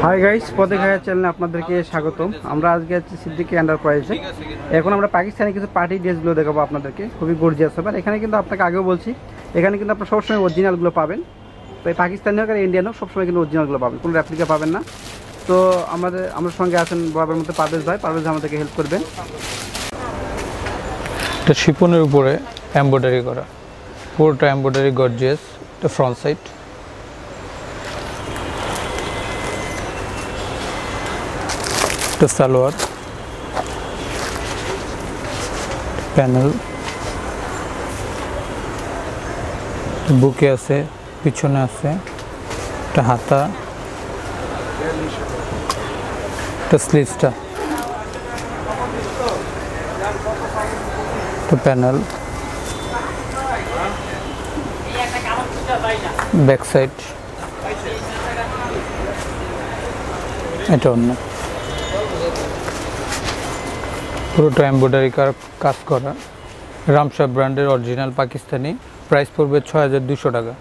Hi guys, পথে খায়া চ্যানেলে আপনাদেরকে স্বাগতম। আমরা আজকে আছি সিদ্দিকী এন্টারপ্রাইজে। এখন আমরা পাকিস্তানি কিছু পার্টি ড্রেসগুলো দেখাবো আপনাদেরকে, খুবই গর্জিয়াস হবে। এখানে কিন্তু আপনাকে আগেও বলছি, এখানে কিন্তু আপনার সবসময় অরিজিনালগুলো পাবেন। তো এই পাকিস্তানি হোক আর ইন্ডিয়ান হোক, সবসময় কিন্তু অরিজিনালগুলো পাবেন, কোনো রেপ্লিকা পাবেন না। তো আমাদের সঙ্গে আছেন বাবার মধ্যে পারভেজ ভাই আমাদেরকে হেল্প করবেন। এটা শিপনের উপরে এমব্রয়ডারি করা, পুরোটা এমব্রয়ডারি গর্জিয়াস। এটা ফ্রন্ট সাইড, এটা সালোয়ার, প্যানেল, বুকে আছে, পিছনে আছে, এটা হাতা, এটা স্লিভসটা, এটা প্যানেল, ব্যাক সাইড, এটা অন্য পুরোটা এমব্রয়ডারি কাজ করা, রামশা ব্র্যান্ডের অরিজিনাল পাকিস্তানি। প্রাইস পড়বে ৬,২০০ টাকা।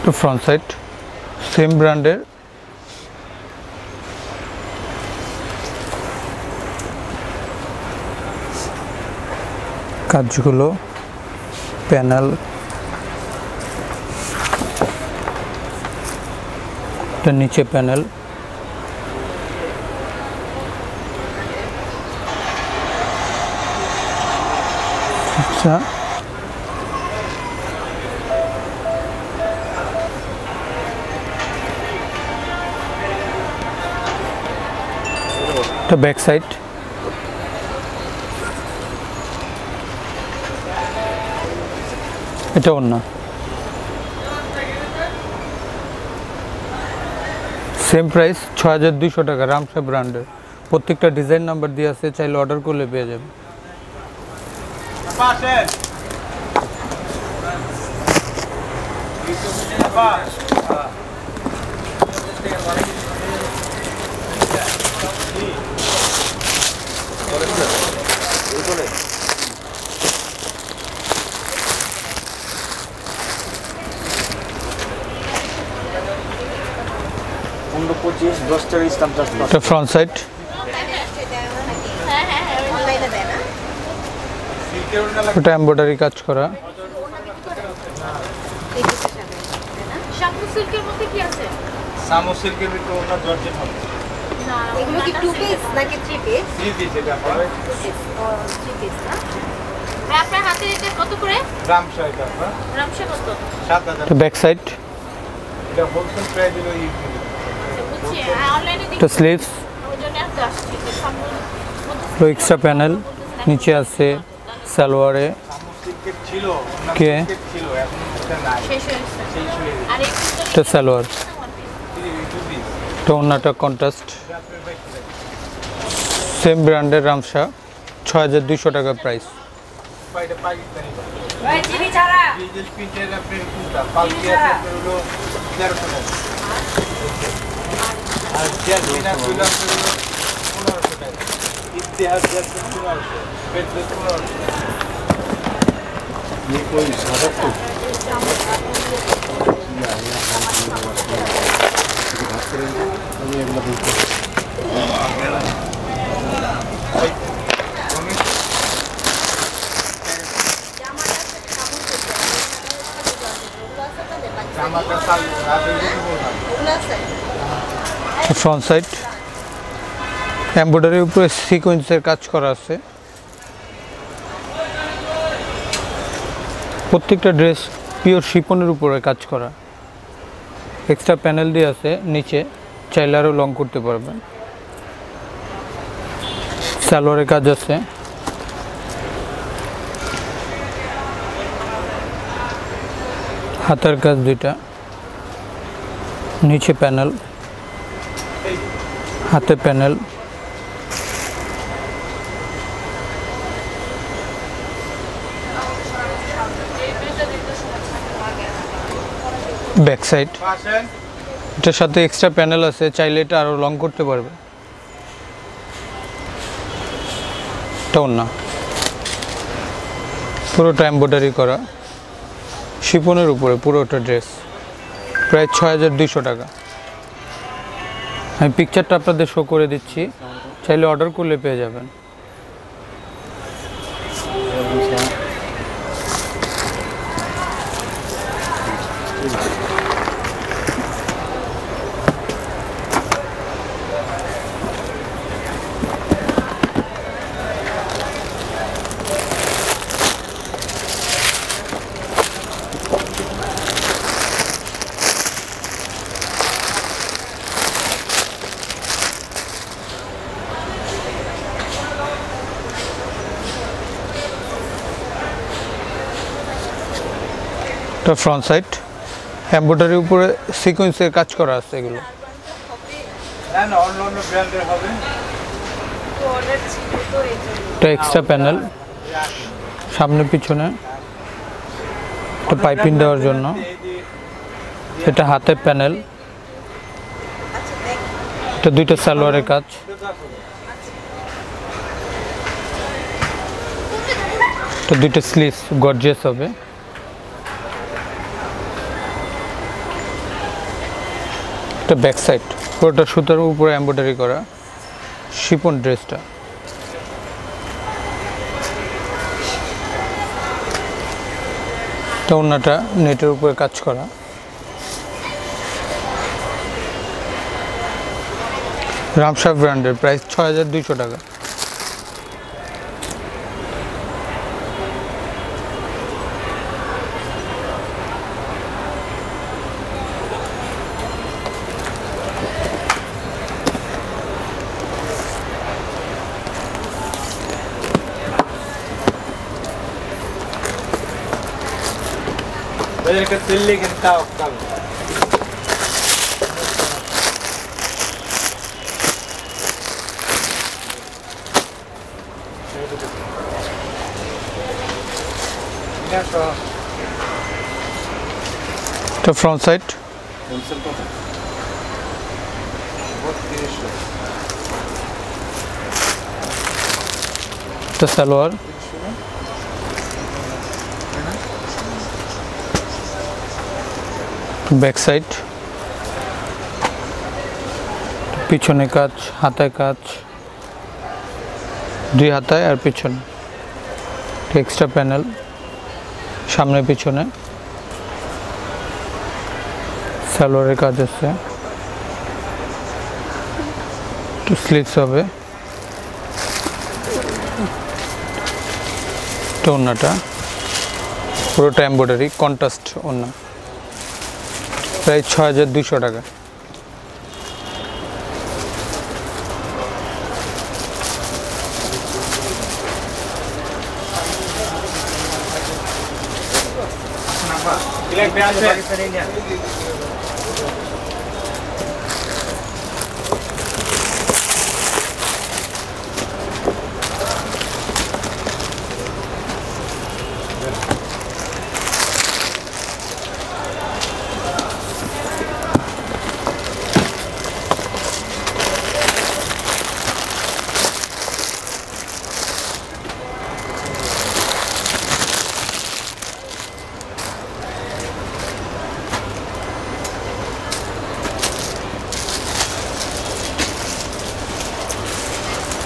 তো ফ্রন্ট সাইড সেম ব্র্যান্ডের, কাজগুলো, প্যানেল, এটা নিচে প্যানেল, আচ্ছা এটা ব্যাক সাইড, এটা অন্য সেম প্রাইস ৬,২০০ টাকা, রামশা ব্র্যান্ডের। প্রত্যেকটা ডিজাইন নাম্বার দিয়ে আছে, চাইলে অর্ডার করলে পেয়ে যাবে। এটা ফ্রন্ট সাইড, এটা এমব্রয়ডারি কাজ করা, ব্যাক সাইড, এটা স্লিভস, এক্সট্রা প্যানেল, নিচে আছে সালোয়ারে কে, এটা সালোয়ার, এটা অন্যটা কন্ট্রাস্ট। সেম ব্র্যান্ডের রামশা, ৬,২০০ টাকা প্রাইস। ফ্রন্ট সাইড এমব্রয়ডারির উপরে সিকোয়েন্সের কাজ করা আছে। প্রত্যেকটা ড্রেস পিওর শিপনের উপরে কাজ করা, এক্সট্রা প্যানেল দিয়ে আছে নিচে, চাইলে আরও লং করতে পারবেন। সালোয়ারের কাজ আছে, হাতার কাজ দুইটা, নিচে প্যানেল, হাতে প্যানেল, ব্যাক সাইড। এটার সাথে এক্সট্রা প্যানেল আছে, চাইলে এটা আরো লং করতে পারবে। এটা ওড়না, পুরোটা এমব্রয়ডারি করা, শিফনের উপরে পুরোটা ড্রেস, প্রায় 6200 টাকা। আমি পিকচারটা আপনাদের শো করে দিচ্ছি, চাইলে অর্ডার করলে পেয়ে যাবেন। ফ্রন্ট সাইড, এমব্রয়ডারির উপরে সিকোয়েন্সের কাজ করা আছে। এগুলো এটা এক্সট্রা প্যানেল, সামনে পিছনে, এটা পাইপিং দেওয়ার জন্য। এটা হাতে প্যানেল, এটা দুইটা সালোয়ারের কাজ, এটা দুইটা স্লিভস গর্জিয়াস হবে। এটা ব্যাক সাইড, পুরোটা সুতার উপরে এমব্রয়ডারি করা, শিফন ড্রেসটা। এটা ওড়নাটা নেটের উপরে কাজ করা, রামশা ব্র্যান্ডের, প্রাইস 6200 টাকা। Vedere che sei lì che sta calmo. এটা ফ্রন্ট সাইড, এটা সালোয়ার, ব্যাক সাইড, পিছনে কাজ, হাতায় কাজ, দুই হাতায় আর পিছনে, এক্সট্রা প্যানেল, সামনে পিছনে সালোয়ারের কাজ আছে, একটু স্লিভস হবে। ওড়নাটা পুরোটা এমব্রয়ডারি কন্ট্রাস্ট ওড়না, প্রায় 6200 টাকা।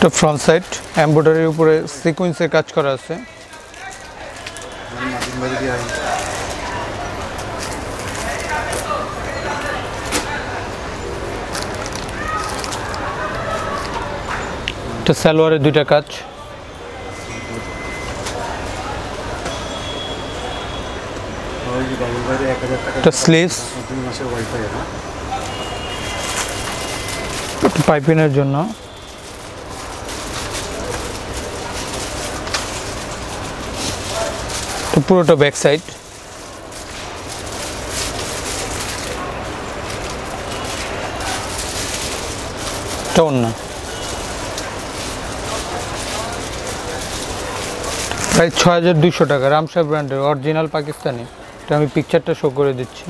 এটা ফ্রন্ট সাইড, এমব্রয়ডারির উপরে সিকোয়েন্সের কাজ করা আছে। এটা সালোয়ারের দুইটা কাজ, এটা স্লিভস, পাইপিংয়ের জন্য। পুরোটা ব্যাক সাইড, এটা ওড়না, প্রায় 6200 টাকা। রামসার ব্র্যান্ডের অরিজিনাল পাকিস্তানি, এটা আমি পিকচারটা শো করে দিচ্ছি।